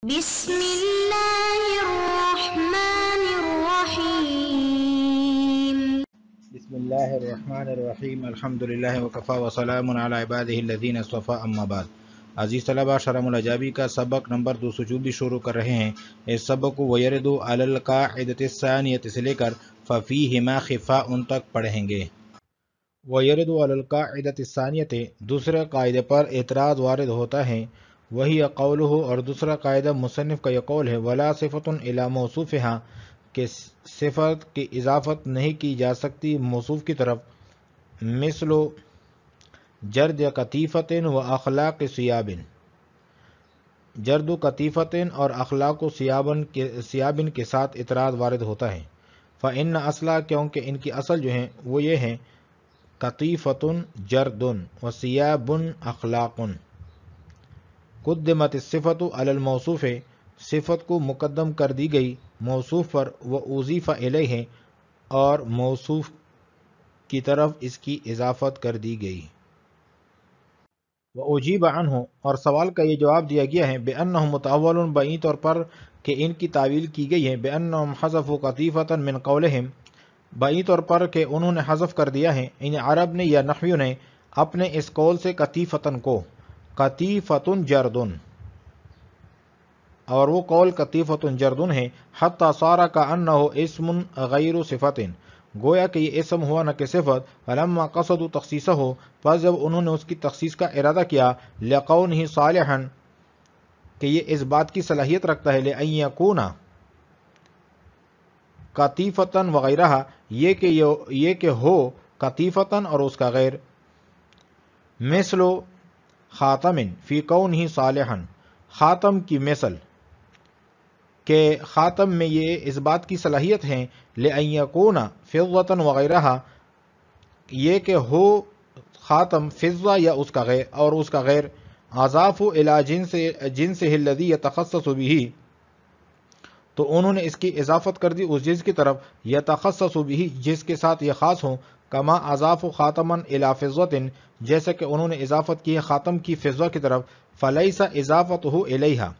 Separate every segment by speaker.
Speaker 1: بسم اللہ الرحمن الرحیم
Speaker 2: بسم اللہ الرحمن الرحیم الحمدللہ وکفا وسلام علی عبادہ الذین اصطفی اما بعد۔ عزیز طلبہ، شرح الاجابی کا سبق نمبر 224 شروع کر رہے ہیں۔ اس سبق کو ویرد علی القاعدۃ الثانیۃ سے لے کر ففیہما خفاء تک پڑھیں گے۔ ویرد علی القاعدۃ الثانیۃ، دوسرے قاعدے پر اعتراض وارد ہوتا ہے۔ وہی قولہ، اور دوسرا قاعدہ مصنف کا یہ قول ہے، ولا صفۃ الی موصوفہا، کہ صفت کی اضافت نہیں کی جا سکتی موصوف کی طرف، مثل جرد قطیفۃ و اخلاق ثیاب، جرد قطیفۃ اور اخلاق ثیاب کے ساتھ اعتراض وارد ہوتا ہے۔ فإن اصلا، کیونکہ ان کی اصل جو ہیں وہ یہ ہیں، قطیفۃ جرد و ثیاب اخلاق۔ قدمت الصفۃ علی الموصوف، صفت کو مقدم کر دی گئی موصوف پر، واضیف الیہ، اور موصوف کی طرف اس کی اضافت کر دی گئی۔ واجیب عنہ، اور سوال کا یہ جواب دیا گیا ہے، بانہ متأول، بئی طور پر کہ ان کی تعویل کی گئی ہے، بانہم حذفوا قطیفۃ من قولہم، بئی طور پر کہ انہوں نے حذف کر دیا ہے، ان عرب نے یا نحویوں نے اپنے اس قول سے قطیفتن کو، قطیفتن جردن، اور وہ قول قطیفتن جردن ہے، حتی صار کأنہ اسم غیر صفت، گویا کہ یہ اسم ہوا نہ کہ صفت، فلما قصدوا تخصیصہ، پس جب انہوں نے اس کی تخصیص کا ارادہ کیا، لقونہ صالحا، کہ یہ اس بات کی صلاحیت رکھتا ہے، لأن یکون قطیفتن وغیرہ، یہ کہ ہو قطیفتن اور اس کا غیر، مثل خاتم فی کونہ صالحا، خاتم کی مثل کہ خاتم میں یہ اس بات کی صلاحیت ہے، لأن یکون فضة وغیرہ، یہ کہ ہو خاتم فضہ یا اس کا غیر اور اس کا غیر، اضاف الی جنسہ الذی یتخصص بہ، تو انہوں نے اس کی اضافت کر دی اس جنس کی طرف، یتخصص بہ، جس کے ساتھ یہ خاص ہوں، کما اضاف خاتما الی فضة، جیسے کہ انہوں نے اضافت کی ہے خاتم کی فضہ کی طرف، فلیس اضافتہ الیہا،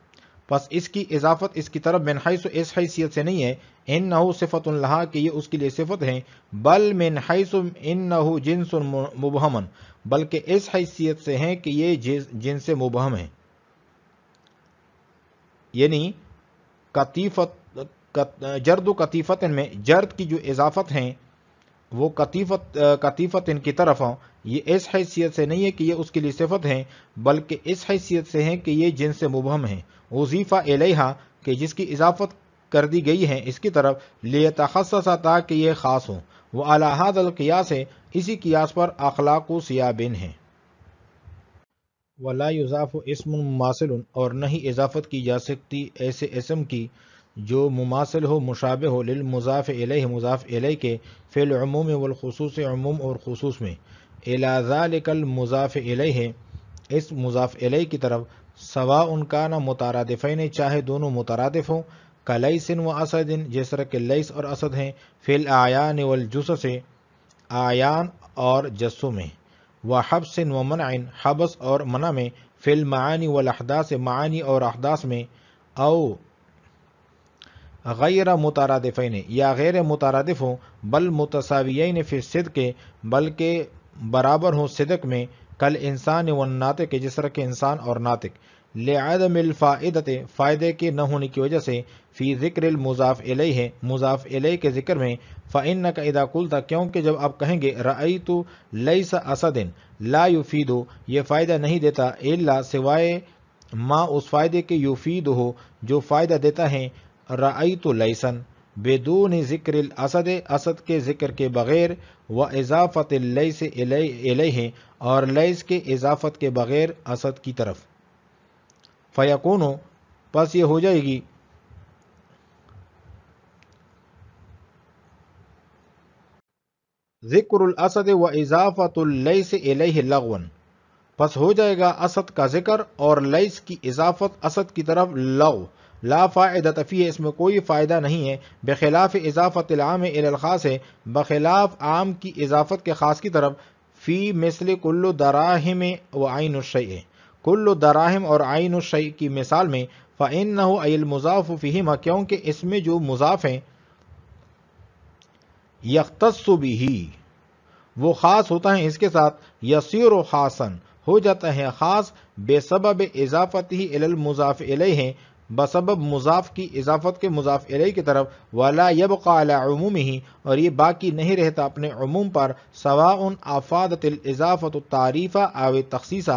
Speaker 2: پس اس کی اضافت اس کی طرف، من حیث، اس حیثیت سے نہیں ہے، انہ صفت لہا، کہ یہ اس کے لیے صفت ہے، بل من حیث انہ جنس مبہم، بلکہ اس حیثیت سے ہے کہ یہ جنس مبہم ہے، یعنی جرد قطیفت میں جرد کی جو اضافت ہیں وہ قطیفت کی طرف ہوں، یہ اس حیثیت سے نہیں ہے کہ یہ اس کے لیے صفت ہیں، بلکہ اس حیثیت سے ہے کہ یہ جنس مبہم ہے، اضیف الیہا، کہ جس کی اضافت کر دی گئی ہے اس کی طرف، لیتخصص، تاکہ یہ خاص ہو، وعلی ھذا القیاس، اسی قیاس پر اخلاق ثیاب ہیں۔ ولا یضاف اسم مماثل، اور نہیں اضافت کی جا سکتی ایسے اسم کی جو مماثل ہو، مشابہ ہو، للمضاف الیہ، مضاف الیہ کے، فی العموم والخصوص، عموم اور خصوص میں، الی ذلک المضاف الیہ، اس مضاف الیہ کی طرف، سواء کان مترادفین، چاہے دونوں مترادف ہوں، کلیس و اسد، جس طرح کہ لیس اور اسد ہیں، فی الاعیان والجثث، اعیان اور جثوں میں، وحبس و منع، حبس اور منع میں، فی المعانی والاحداث، معانی اور احداث میں، او غیر مترادفین، یا غیر مترادف ہوں، بل متساویین فی الصدق، بلکہ برابر ہوں صدق میں، کل انسان والناطق، جس طرح کہ انسان اور ناطق، لعدم الفائدۃ، فائدے کے نہ ہونے کی وجہ سے، فی ذکر المضاف الیہ، مضاف الیہ کے ذکر میں، فإنک اذا قلت، کیونکہ جب آپ کہیں گے، رأیت لیس اسد لا یفید، یہ فائدہ نہیں دیتا، الا، سوائے ما اس فائدے کے، یفید ہو، جو فائدہ دیتا ہے، رأیت لیسن، بدون ذکر الاسد، اسد کے ذکر کے بغیر، و اضافت اللیس الیہ، اور لیس کے اضافت کے بغیر اسد کی طرف، فیکون، پس یہ ہو جائے گی، ذکر الاسد و اضافت اللیس الیہ لغوا، پس ہو جائے گا اسد کا ذکر اور لیس کی اضافت اسد کی طرف لغو، لا فائدۃ فیہ، اس میں کوئی فائدہ نہیں ہے، بخلاف اضافت العام الی الخاص، بخلاف عام کی اضافت کے خاص کی طرف، فی مثل کل دراہم و عین الشیء، کل دراہم اور عین الشیء کی مثال میں، فإنه أي المضاف فيهما، کیونکہ اس میں جو مضاف ہیں یختص به وہ خاص ہوتا ہے اس کے ساتھ، یصیر خاصا ہو جاتا ہے خاص، بے سبب اضافت ہی الی المضاف الیہ بسبب مضاف کی اضافت کے مضاف الیہ کی طرف، ولا یبقى علی عمومہ اور یہ باقی نہیں رہتا اپنے عموم پر، سواء افادت الاضافت التعریف او التخصیص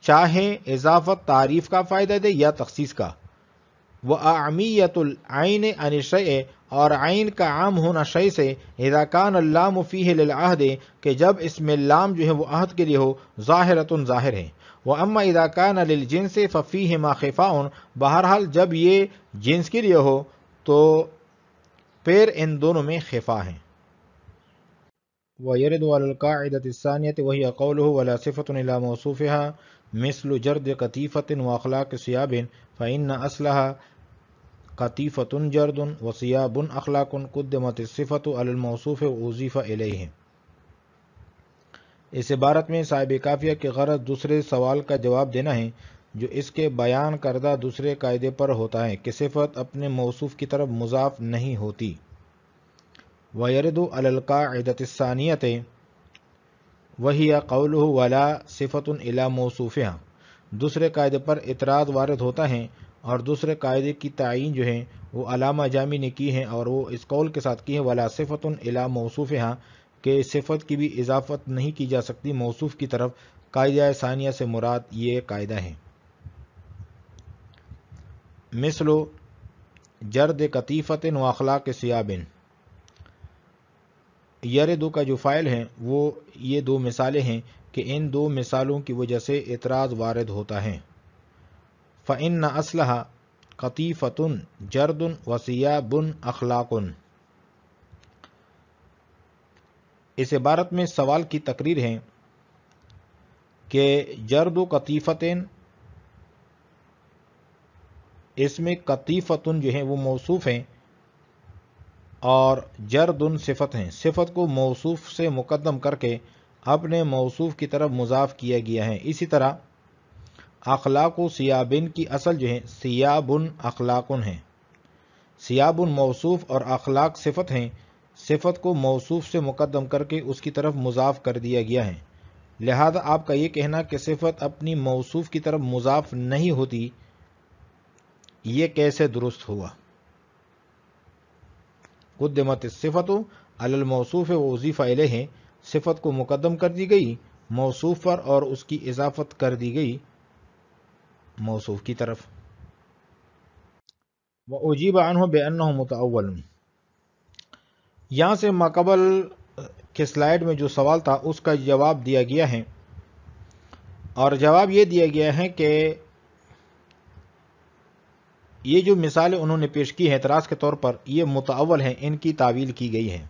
Speaker 2: چاہے اضافت تعریف کا فائدہ دے یا تخصیص کا، وَأَعْمِيَّةُ الْعَيْنِ عَنِ الشَّيْءِ اور عین کا عام ہونا شے سے، اذا کان اللام فیہ للعہد کہ جب اس میں لام جو ہے وہ عہد کے لیے ہو، ظاہرۃ ظاہر ہے، وَأَمَّا إِذَا كَانَ لِلْجِنْسِ فَفِيهِمَا خِفَاءٌ بہرحال جب یہ جنس کے لیے ہو تو پھر ان دونوں میں خفا ہیں۔ وَيَرِدُ عَلَى الْقَاعِدَةِ الثَّانِيَةِ وَهِيَ قَوْلُهُ وَلَا صِفَةٌ إِلَى مَوْصُوفِهَا مثل جرد قطیفة وأخلاق ثياب فإن أصلها قطیفة جرد وثياب أخلاق قدمت الصفة على الموصوف وأضيف إليه۔ اس عبارت میں صاحب کافیہ کے غرض دوسرے سوال کا جواب دینا ہے جو اس کے بیان کردہ دوسرے قاعدے پر ہوتا ہے کہ صفت اپنے موصوف کی طرف مضاف نہیں ہوتی۔ وَيَرِدُ عَلَى الْقَاعِدَةِ الثَّانِيَةِ وَهِيَ قَوْلُهُ وَلَا صِفَةٌ إِلَى مَوْصُوفِهَا دوسرے قاعدے پر اعتراض وارد ہوتا ہے، اور دوسرے قاعدے کی تعین جو ہے وہ علامہ جامی نے کی ہے، اور وہ اس قول کے ساتھ کی ہے وَلَا صِفَةٌ إِلَى مَوْصُوفِهَا کہ صفت کی بھی اضافت نہیں کی جا سکتی موصوف کی طرف۔ قاعدہ ثانیہ سے مراد یہ قاعدہ ہے۔ مثل جرد قطیفۃ و اخلاق ثیاب، یردو کا جو فاعل ہے وہ یہ دو مثالیں ہیں کہ ان دو مثالوں کی وجہ سے اعتراض وارد ہوتا ہے۔ فإن أصلها قطیفۃ جرد و ثیاب اخلاق، اس عبارت میں سوال کی تقریر ہے کہ جرد و قطیفتن، اس میں قطیفتن جو ہے وہ موصوف ہیں اور جردن صفت ہیں، صفت کو موصوف سے مقدم کر کے اپنے موصوف کی طرف مضاف کیا گیا ہے۔ اسی طرح اخلاق و سیابن کی اصل جو ہے سیابن اخلاقن ہے، سیابن موصوف اور اخلاق صفت ہیں، صفت کو موصوف سے مقدم کر کے اس کی طرف مضاف کر دیا گیا ہے، لہذا آپ کا یہ کہنا کہ صفت اپنی موصوف کی طرف مضاف نہیں ہوتی یہ کیسے درست ہوا؟ قدمت الصفت علی الموصوف واضیف الیہ، صفت کو مقدم کر دی گئی موصوف پر اور اس کی اضافت کر دی گئی موصوف کی طرف۔ وأجیب عنہ بأنہ متأول، یہاں سے ماقبل کے سلائیڈ میں جو سوال تھا اس کا جواب دیا گیا ہے، اور جواب یہ دیا گیا ہے کہ یہ جو مثالیں انہوں نے پیش کی ہیں اعتراض کے طور پر یہ متأول ہیں، ان کی تعویل کی گئی ہے۔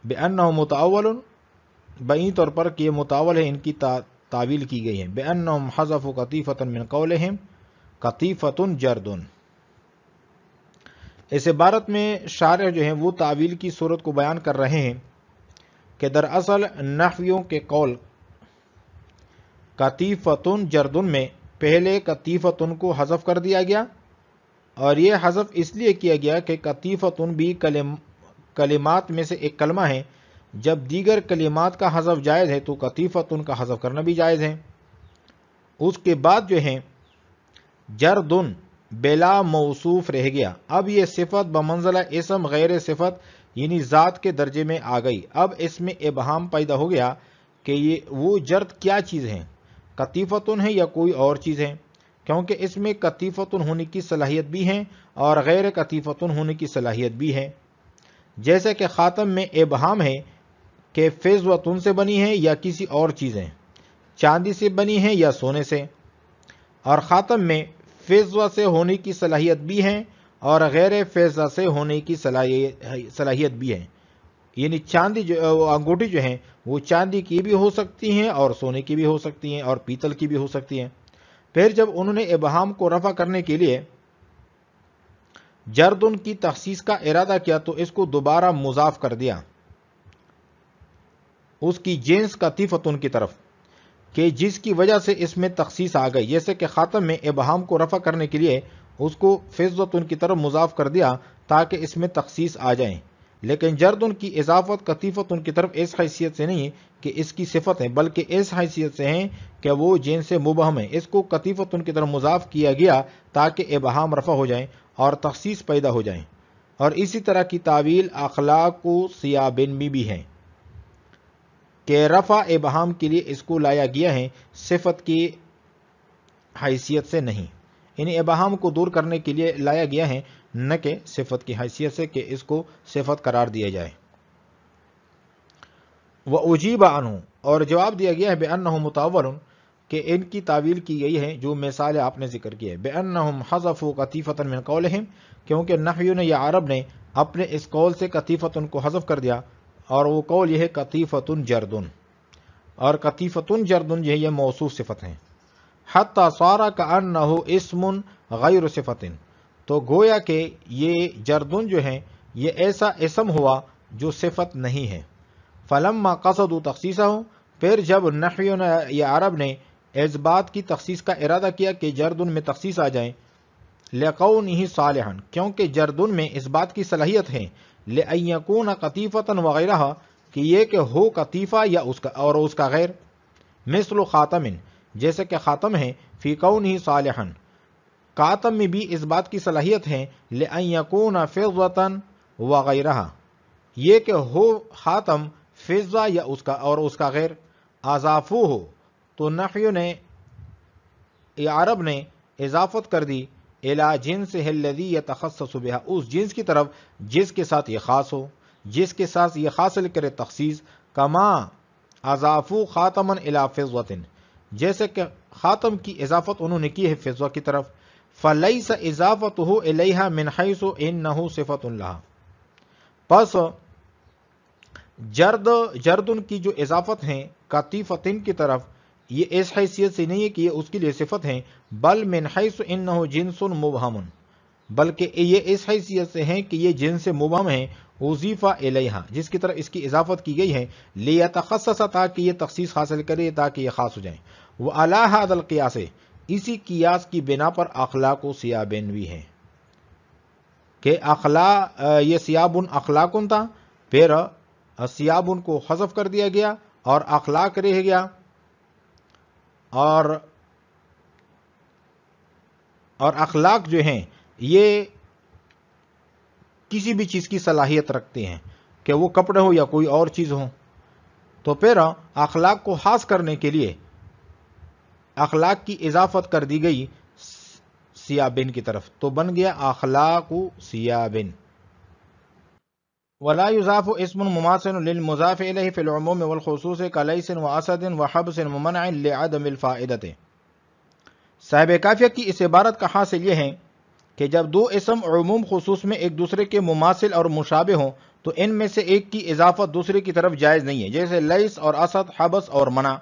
Speaker 2: بأنہ متأول، بئی طور پر کہ یہ متأول ہے، ان کی تعویل کی گئی ہے۔ بأنہم حذفوا قطیفۃ من قولہم قطیفۃ جرد، اس عبارت میں شارح جو ہیں وہ تعویل کی صورت کو بیان کر رہے ہیں کہ دراصل نحویوں کے قول قطیفۃ جرد میں پہلے قطیفتن کو حذف کر دیا گیا، اور یہ حذف اس لیے کیا گیا کہ قطیفتن بھی کلمات میں سے ایک کلمہ ہے، جب دیگر کلمات کا حذف جائز ہے تو قطیفتن کا حذف کرنا بھی جائز ہے۔ اس کے بعد جو ہے جردن بلا موصوف رہ گیا، اب یہ صفت بمنزلہ اسم غیر صفت یعنی ذات کے درجے میں آ گئی۔ اب اس میں ابہام پیدا ہو گیا کہ یہ وہ جرد کیا چیز ہے، قطیفتن ہے یا کوئی اور چیز ہے، کیونکہ اس میں قطیفتن ہونے کی صلاحیت بھی ہے اور غیر قطیفتن ہونے کی صلاحیت بھی ہے۔ جیسے کہ خاتم میں ابہام ہے کہ فضوتن سے بنی ہے یا کسی اور چیز ہے، چاندی سے بنی ہے یا سونے سے، اور خاتم میں فضہ سے ہونے کی صلاحیت بھی ہے اور غیر فضہ سے ہونے کی صلاحیت بھی ہے، یعنی چاندی جو انگوٹھی جو ہیں وہ چاندی کی بھی ہو سکتی ہیں اور سونے کی بھی ہو سکتی ہیں اور پیتل کی بھی ہو سکتی ہیں۔ پھر جب انہوں نے ابہام کو رفع کرنے کے لیے جردن کی تخصیص کا ارادہ کیا تو اس کو دوبارہ مضاف کر دیا اس کی جنس قطیفتن کی طرف، کہ جس کی وجہ سے اس میں تخصیص آ گئی، جیسے کہ خاتم میں ابہام کو رفع کرنے کے لیے اس کو فضۃ کی طرف مضاف کر دیا تاکہ اس میں تخصیص آ جائیں، لیکن جرد کی اضافت قطیفت کی طرف اس حیثیت سے نہیں کہ اس کی صفت ہے، بلکہ اس حیثیت سے ہیں کہ وہ جنس مبہم ہے۔ اس کو قطیفت کی طرف مضاف کیا گیا تاکہ ابہام رفع ہو جائیں اور تخصیص پیدا ہو جائیں۔ اور اسی طرح کی تعویل اخلاق و سیابن میں بھی ہے کہ رفع ابہام کے لیے اس کو لایا گیا ہے، صفت کی حیثیت سے نہیں، یعنی ابہام کو دور کرنے کے لیے لایا گیا ہے، نہ کہ صفت کی حیثیت سے کہ اس کو صفت قرار دیا جائے۔ وَأُجِيبَ عَنْهُ، اور جواب دیا گیا ہے بِأَنَّهُ مُتَأَوَّلٌ، کہ ان کی تعویل کی گئی ہے جو مثال آپ نے ذکر کی ہے، بِأَنَّهُمْ حَذَفُوا قَطِيفَةً مِنْ قَوْلِهِمْ، کیونکہ نحویوں نے یا عرب نے اپنے اس قول سے قطیفتن کو حذف کر دیا، اور وہ قول یہ ہے قطیفتن جردن، اور قطیفتن جردن جو ہے یہ موصوف صفت ہیں، حتی صار کأنہ اسم غیر صفت، تو گویا کہ یہ جردن جو ہے یہ ایسا اسم ہوا جو صفت نہیں ہے۔ فلما قصدوا تخصیصہ، پھر جب نحویوں نے یا عرب نے اس بات کی تخصیص کا ارادہ کیا کہ جردن میں تخصیص آ جائیں، لقونہ صالحا، کیونکہ جردن میں اس بات کی صلاحیت ہے، لأن یکون قطیفۃ وغیرہ، کہ یہ کہ ہو قطیفہ یا اس کا غیر، مثل خاتم، جیسے کہ خاتم ہے، فی کونہ صالحا، خاتم میں بھی اس بات کی صلاحیت ہے، لأن یکون فضۃ وغیرہ، یہ کہ ہو خاتم فضہ یا اس کا غیر، اضافو ہو، تو نحویوں نے یا عرب نے اضافت کر دی الی جنسہ الذی یتخصص بہا، اس جنس کی طرف جس کے ساتھ یہ خاص ہو، جس کے ساتھ یہ حاصل کرے تخصیص، کما اضافو خاتما الی فضۃ، جیسے کہ خاتم کی اضافت انہوں نے کی ہے فضہ کی طرف، فلیس اضافتہ الیہا من حیث انہ صفۃ لہا، پس جردن کی جو اضافت ہیں قطیفتن کی طرف یہ اس حیثیت سے نہیں ہے کہ یہ اس کے لیے صفت ہیں، بل من حیث انہ جنس مبہم، بلکہ یہ اس حیثیت سے ہیں کہ یہ جنس مبہم ہیں، اضیف الیہا، جس کی طرف اس کی اضافت کی گئی ہے، لیتخصص، تاکہ یہ تخصیص حاصل کرے، تاکہ یہ خاص ہو جائیں، وعلی ھذا القیاس، اسی قیاس کی بنا پر اخلاق و سیابن بھی ہیں، کہ یہ سیابن اخلاقن تھا، پھر سیابن کو حذف کر دیا گیا اور اخلاق رہ گیا، اور اخلاق جو ہیں یہ کسی بھی چیز کی صلاحیت رکھتے ہیں، کہ وہ کپڑے ہو یا کوئی اور چیز ہو، تو پھر اخلاق کو خاص کرنے کے لیے اخلاق کی اضافت کر دی گئی سیابن کی طرف، تو بن گیا اخلاق سیابن۔ ولا یضاف اسم مماثل للمضاف الیہ فی العموم والخصوص کلیس واسد وحبس ممنع لعدم الفائدۃ۔ صاحب کافیہ کی اس عبارت کا حاصل یہ ہے کہ جب دو اسم عموم خصوص میں ایک دوسرے کے مماثل اور مشابہ ہوں تو ان میں سے ایک کی اضافت دوسرے کی طرف جائز نہیں ہے، جیسے لیس اور اسد، حبس اور منع،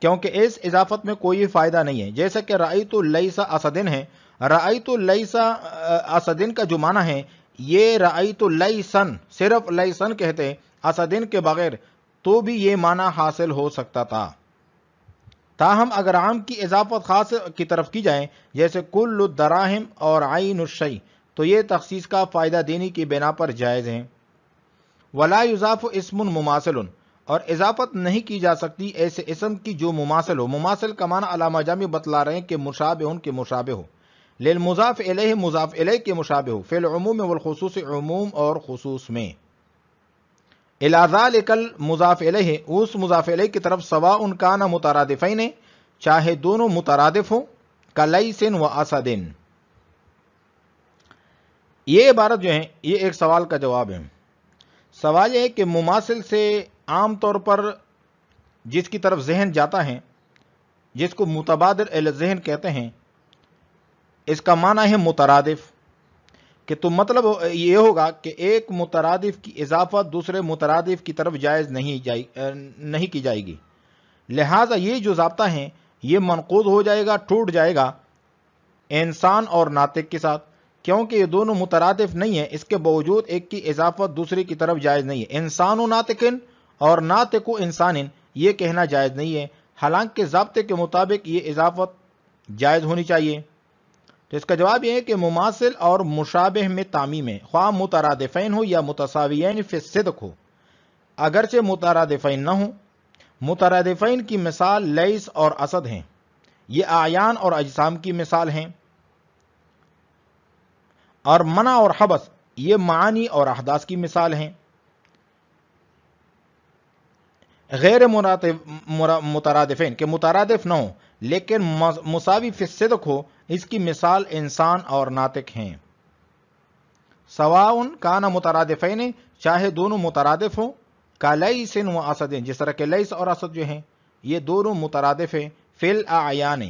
Speaker 2: کیونکہ اس اضافت میں کوئی فائدہ نہیں ہے، جیسا کہ رأیت لیس اسدن ہے، رأیت لیس اسدن کا جو معنی ہے یہ رأیت لیسن، صرف لیسن کہتے اسدن کے بغیر تو بھی یہ معنی حاصل ہو سکتا تھا، تاہم اگر عام کی اضافت خاص کی طرف کی جائے جیسے کل الدراہم اور عین الشیء تو یہ تخصیص کا فائدہ دینے کی بنا پر جائز ہیں۔ ولا یضاف اسم مماثل، اور اضافت نہیں کی جا سکتی ایسے اسم کی جو مماثل ہو، مماثل کا معنی علامہ جامی بتلا رہے ہیں کہ مشابہ کے مشابہ ہو، للمضاف الیہ مضاف الیہ کے مشابہ ہو، فی العموم والخصوص عموم اور خصوص میں، الی ذلک المضاف الیہ اس مضاف الیہ کی طرف، سواء کان مترادفین چاہے دونوں مترادف ہوں، کلیس و اسد۔ یہ عبارت جو ہے یہ ایک سوال کا جواب ہے۔ سوال یہ ہے کہ مماثل سے عام طور پر جس کی طرف ذہن جاتا ہے، جس کو متبادر الذہن کہتے ہیں، اس کا معنی ہے مترادف، کہ تو مطلب یہ ہوگا کہ ایک مترادف کی اضافت دوسرے مترادف کی طرف جائز نہیں کی جائے گی، لہٰذا یہ جو ضابطہ ہیں یہ منقوض ہو جائے گا، ٹوٹ جائے گا انسان اور ناطق کے ساتھ، کیونکہ یہ دونوں مترادف نہیں ہیں، اس کے باوجود ایک کی اضافت دوسرے کی طرف جائز نہیں ہے، انسان و ناطقن اور ناطق و انسان یہ کہنا جائز نہیں ہے، حالانکہ ضابطے کے مطابق یہ اضافت جائز ہونی چاہیے؟ تو اس کا جواب یہ ہے کہ مماثل اور مشابہ میں تعمیم ہے، خواہ مترادفین ہو یا متساویین فی الصدق ہو، اگرچہ مترادفین نہ ہوں۔ مترادفین کی مثال لیس اور اسد ہیں، یہ اعیان اور اجسام کی مثال ہیں، اور منع اور حبس یہ معانی اور احداث کی مثال ہیں۔ غیر مترادفین کہ مترادف نہ ہو لیکن مساوی فی الصدق ہو، اس کی مثال انسان اور ناطق ہیں۔ سواء کان مترادفین، چاہے دونوں مترادف ہوں، کا لیس و اسد، جس طرح کہ لیس اور اسد جو ہیں یہ دونوں مترادف ہیں، فی الاعیان،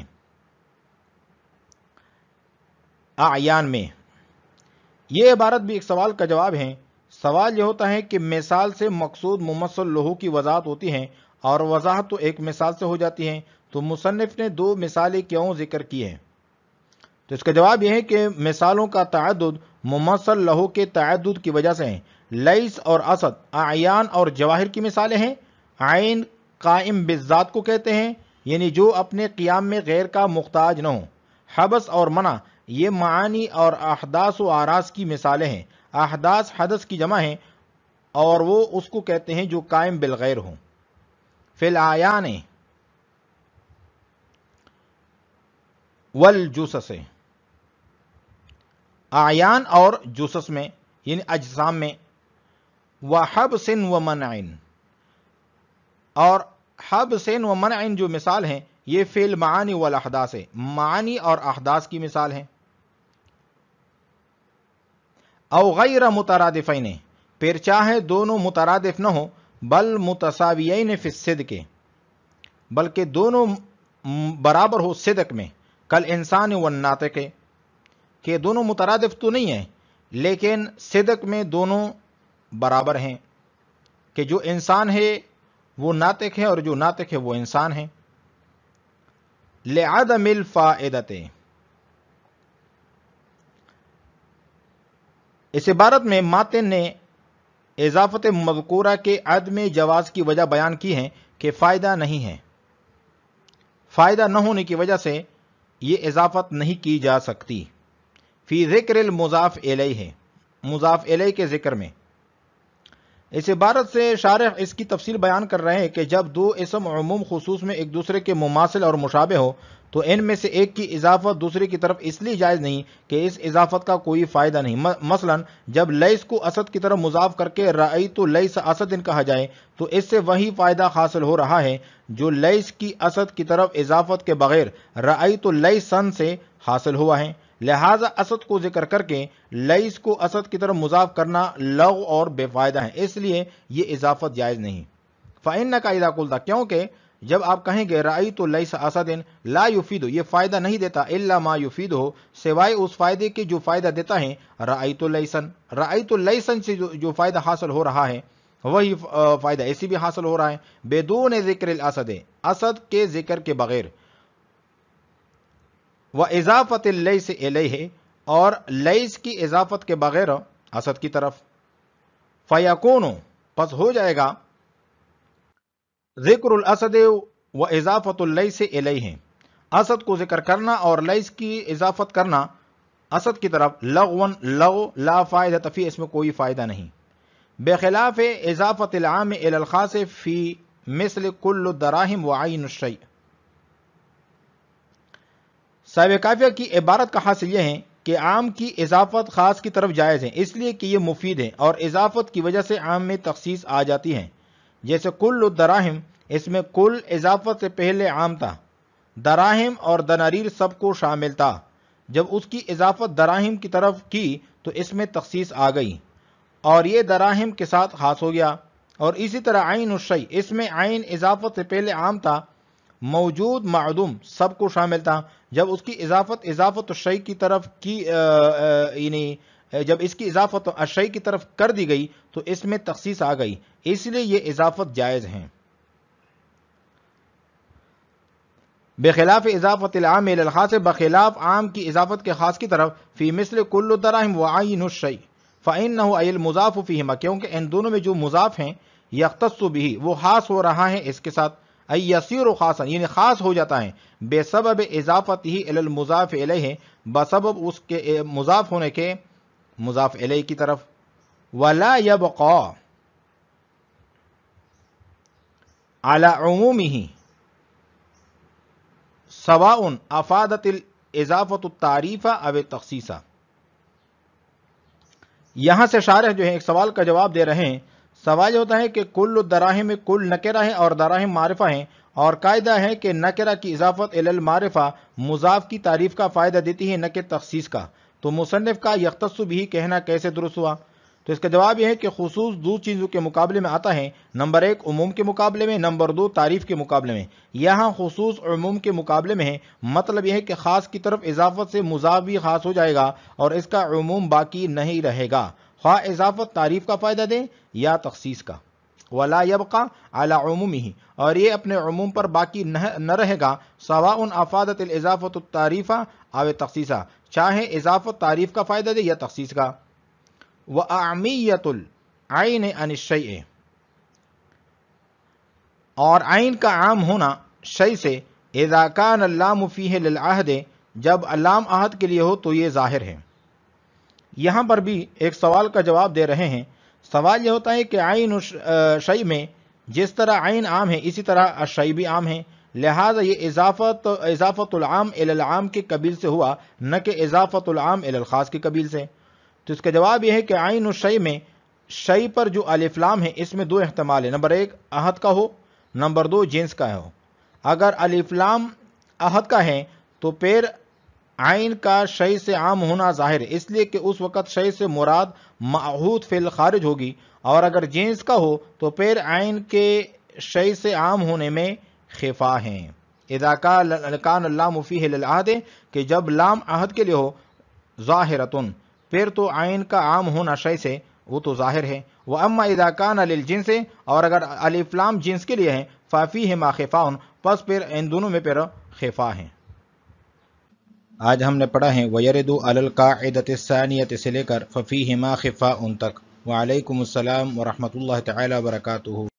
Speaker 2: اعیان میں۔ یہ عبارت بھی ایک سوال کا جواب ہے۔ سوال یہ ہوتا ہے کہ مثال سے مقصود ممثل لہو کی وضاحت ہوتی ہے، اور وضاحت تو ایک مثال سے ہو جاتی ہے، تو مصنف نے دو مثالیں کیوں ذکر کی ہیں؟ تو اس کا جواب یہ ہے کہ مثالوں کا تعدد ممثل لہو کے تعدد کی وجہ سے ہے۔ لیس اور اسد اعیان اور جواہر کی مثالیں ہیں۔ عین قائم بالذات کو کہتے ہیں، یعنی جو اپنے قیام میں غیر کا محتاج نہ ہو۔ حبس اور منع یہ معانی اور احداث و آراز کی مثالیں ہیں۔ احداث حدث کی جمع ہیں، اور وہ اس کو کہتے ہیں جو قائم بالغیر ہوں۔ فی الاعیان والجثث، اعیان اور جثث میں یعنی اجسام میں۔ وحبس ومنع، اور حبس ومنع جو مثال ہیں یہ فی المعانی والاحداث ہے، معانی اور احداث کی مثال ہیں۔ او غیر مترادفین، پھر چاہے دونوں مترادف نہ ہو، بل متساویین فی الصدق، بلکہ دونوں برابر ہو صدق میں، کل انسان والناطق، کہ دونوں مترادف تو نہیں ہیں لیکن صدق میں دونوں برابر ہیں، کہ جو انسان ہے وہ ناطق ہے اور جو ناطق ہے وہ انسان ہے۔ لعدم الفائدۃ، اس عبارت میں ماتن نے اضافت مذکورہ کے عدم جواز کی وجہ بیان کی ہے کہ فائدہ نہیں ہے، فائدہ نہ ہونے کی وجہ سے یہ اضافت نہیں کی جا سکتی۔ فی ذکر المضاف الیہ، مضاف الیہ کے ذکر میں۔ اس عبارت سے شارح اس کی تفصیل بیان کر رہے ہیں کہ جب دو اسم عموم خصوص میں ایک دوسرے کے مماثل اور مشابہ ہو تو ان میں سے ایک کی اضافت دوسرے کی طرف اس لیے جائز نہیں کہ اس اضافت کا کوئی فائدہ نہیں۔ مثلا جب لیس کو اسد کی طرف مضاف کر کے رأیت لیس اسد کہا جائے تو اس سے وہی فائدہ حاصل ہو رہا ہے جو لیس کی اسد کی طرف اضافت کے بغیر رأیت لیسن سے حاصل ہوا ہے۔ لہذا اسد کو ذکر کر کے لیس کو اسد کی طرف مضاف کرنا لغو اور بے فائدہ ہے، اس لیے یہ اضافت جائز نہیں۔ فإنک اذا قلت، کیونکہ جب آپ کہیں گے رأیت لیس اسد لا یفید، یہ فائدہ نہیں دیتا، الا ما یفید ہو، سوائے اس فائدے کے جو فائدہ دیتا ہے رأیت لیسن، رأیت لیسن سے جو فائدہ حاصل ہو رہا ہے وہی فائدہ اسی بھی حاصل ہو رہا ہے، بدون ذکر الاسد، اسد کے ذکر کے بغیر۔ وَإِضَافَةِ اللَّيْسِ إِلَيْهِ، اور لیس کی اضافت کے بغیر اسد کی طرف۔ فَيَكُونُ، پس ہو جائے گا ذکر الاسد وَإِضَافَةُ اللَّيْسِ إِلَيْهِ، اسد کو ذکر کرنا اور لیس کی اضافت کرنا اسد کی طرف، لغون لغو لا فائدۃ فی، اس میں کوئی فائدہ نہیں، بخلاف اضافت العام إلى الخاص فی مثل کل الدراہم وعین الشیء۔ صاحب کافیہ کی عبارت کا حاصل یہ ہے کہ عام کی اضافت خاص کی طرف جائز ہے، اس لیے کہ یہ مفید ہے، اور اضافت کی وجہ سے عام میں تخصیص آ جاتی ہے۔ جیسے کل الدراہم، اس میں کل اضافت سے پہلے عام تھا، دراہم اور دنانیر سب کو شامل تھا، جب اس کی اضافت دراہم کی طرف کی تو اس میں تخصیص آ گئی اور یہ دراہم کے ساتھ خاص ہو گیا۔ اور اسی طرح عین الشیء، اس میں عین اضافت سے پہلے عام تھا، موجود معدوم سب کو شامل تھا، جب اس کی اضافت الشیء کی طرف کی یعنی جب اس کی اضافت الشیء کی طرف کر دی گئی تو اس میں تخصیص آ گئی، اس لیے یہ اضافت جائز ہیں۔ بخلاف اضافت العام الى الخاص، بخلاف عام کی اضافت کے خاص کی طرف، فی مثل کل الدراہم وعین الشیء فإنه أي المضاف فیہما، کیونکہ ان دونوں میں جو مضاف ہیں یختص بہ، وہ خاص ہو رہا ہے اس کے ساتھ، ای یصیر خاصا یعنی خاص ہو جاتا ہے بے سبب اضافت ہی الی المضاف الیہ بسبب اس کے مضاف ہونے کے مضاف الیہ کی طرف. ولا یبقى على عمومه سواء افادت الاضافت التعریف او التخصیص. یہاں سے شارح جو ہے ایک سوال کا جواب دے رہے ہیں. سوال یہ ہوتا ہے کہ کل الدراہم کل نکرہ ہے اور دراہم معرفہ ہیں، اور قاعدہ ہے کہ نکرہ کی اضافت الی المعرفہ مضاف کی تعریف کا فائدہ دیتی ہے نہ کہ تخصیص کا. تو مصنف کا یختص بھی کہنا کیسے درست ہوا؟ تو اس کا جواب یہ ہے کہ خصوص دو چیزوں کے مقابلے میں آتا ہے. نمبر 1 عموم کے مقابلے میں، نمبر 2 تعریف کے مقابلے میں. یہاں خصوص عموم کے مقابلے میں ہے، مطلب یہ ہے کہ خاص کی طرف اضافت سے مضاف بھی خاص ہو جائے گا اور اس کا عموم باقی نہیں رہے گا، خواہ اضافت تعریف کا فائدہ دے یا تخصیص کا. ولا یبقى علی عمومہ، اور یہ اپنے عموم پر باقی نہ رہے گا. سواء افادت الاضافت التعریف او تخصیص، چاہے اضافت تعریف کا فائدہ دے یا تخصیص کا. وَأَعْمِيَّةُ الْعَيْنِ عَنِ الشَّيْءِ، اور عین کا عام ہونا شیء سے. اذا كان اللام فیہ للعہد، جب لام عہد کے لیے ہو تو یہ ظاہر ہے. یہاں پر بھی ایک سوال کا جواب دے رہے ہیں. سوال یہ ہوتا ہے کہ عین شیء میں جس طرح عین عام ہے اسی طرح الشیء بھی عام ہے، لہذا یہ اضافت العام الی العام کے قبیل سے ہوا نہ کہ اضافت العام الی الخاص کے قبیل سے. تو اس کا جواب یہ ہے کہ عین الشیء میں شیء پر جو الف لام ہے اس میں دو احتمال ہے. نمبر 1 عہد کا ہو، نمبر 2 جنس کا ہو. اگر الف لام عہد کا ہے تو پھر عین کا شیء سے عام ہونا ظاہر ہے، اس لیے کہ اس وقت شیء سے مراد معہود فعل خارج ہوگی. اور اگر جنس کا ہو تو پھر عین کے شیء سے عام ہونے میں خفا ہیں. اذا کان اللام فیہ للعہد، کہ جب لام عہد کے لیے ہو، ظاہرۃن، پھر تو عین کا عام ہونا شیء سے وہ تو ظاہر ہے. واما اذا کان للجنس، اور اگر الف لام جنس کے لیے ہیں، ففیہما خفاء، پس پھر ان دونوں میں پھر خفا ہیں. آج ہم نے پڑھا ہے وَيَرِدُ عَلَى الْقَاعِدَةِ الثَّانِيَةِ سے لے کر فَفِيهِمَا خِفَاءٌ تک. وعلیکم السلام ورحمۃ اللہ تعالی وبرکاتہ.